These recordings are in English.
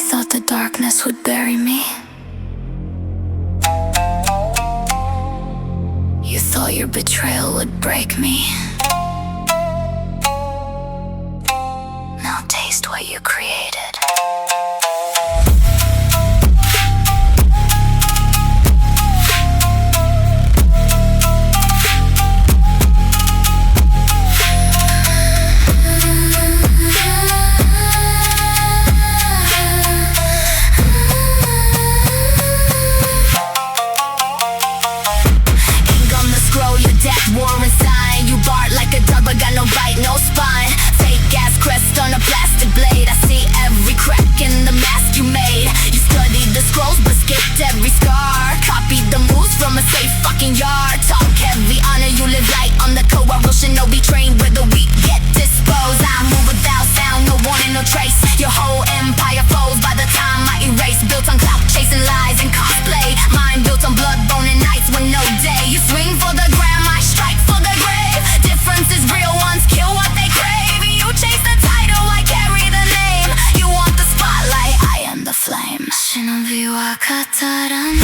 thought the darkness would bury me. You thought your betrayal would break me. Now taste what you created. Warren sign, you bark like a dog but got no bite, no spine. Fake ass crest on a plastic blade. I see every crack in the mask you made. You studied the scrolls but skipped every scar. Copied the moves from a safe fucking yard. Talk heavy, honor you live light on the code. While real Shinobi train where the weak get disposed. I move without sound, no warning, no trace. Your whole empire falls by the time I erase. Built on clout, chasing lies and cosplay. Mine built on blood, bone and nights with no day. You swing for the gram, I strike for the grave. Difference is real ones kill what they crave. You chase the title, I carry the name. You want the spotlight, I am the flame. Shinobi wa kataranai.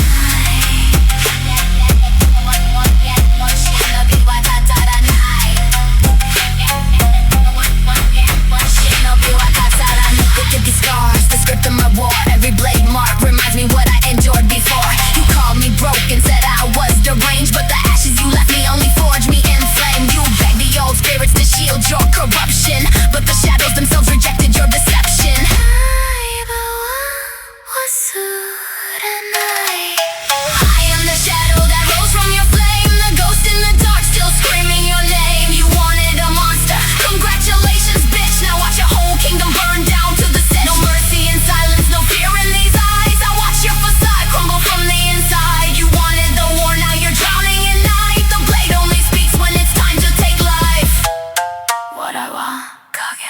Look at these scars, the script of my war. Every blade mark reminds me what I endured before. You called me broken, said I was deranged, but the ashes you left me only forged me in flame. You begged the old spirits to shield your corruption, but the shadows themselves rejected your deception. I am the shadow that rose from your flame, the ghost in the dark still screaming your name. You wanted a monster, congratulations bitch. Now watch your whole kingdom burn down to the set. No mercy in silence, no fear in these eyes. I watch your facade crumble from the inside. You wanted the war, now you're drowning in night. The blade only speaks when it's time to take life. What I want, Kage.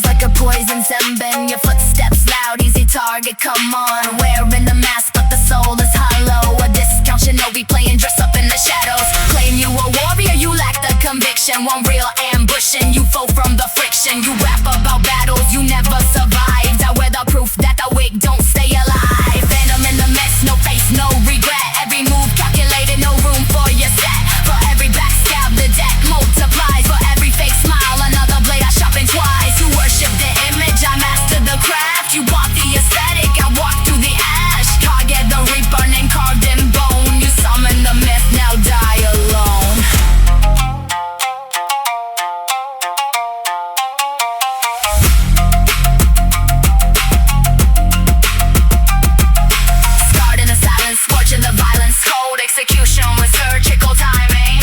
Like a poison senben, your footsteps loud, easy target, come on. Wearing the mask but the soul is hollow. A discount Shinobi playing dress up in the shadows. Claim you a warrior, you lack the conviction. One real ambush and you fall from the friction. You rap about battles you never survived. I wear the proof that the wig don't stay alive. Venom in the mess, no face, no regret. Every move calculated, no room for your set. For every backstab the debt multiplies. For every fake smile, another blade I sharpen twice. You worship the image, I master the craft. You bought the aesthetic, I walk through the ash. Kage the reaper and carved in bone. You summon the myth, now die alone. Scarred in the silence, scorching the violence. Cold execution with surgical timing.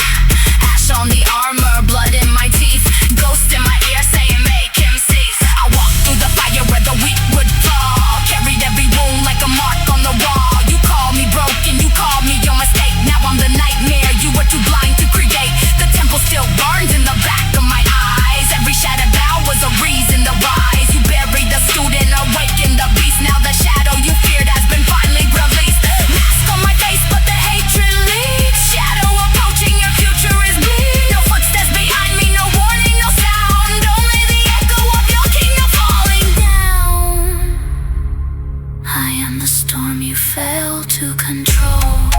Ash on the armor, blood in my teeth. Ghost in my ear saying make him cease. I walk through the fire where the weak would fall. Carried every wound like a mark on the wall. You called me broken, you called me your mistake. Now I'm the nightmare you were too blind to create. The temple still burns in the back of my eyes. Every shattered vow was a reason to rise. You buried the student, awakened the beast. Now the shadow you feared has been finally released. Mask on my face but the hatred leaks. Shadow approaching, your future is bleak. No footsteps behind me, no warning, no sound. Only the echo of your kingdom falling down. I am the storm you fail to control.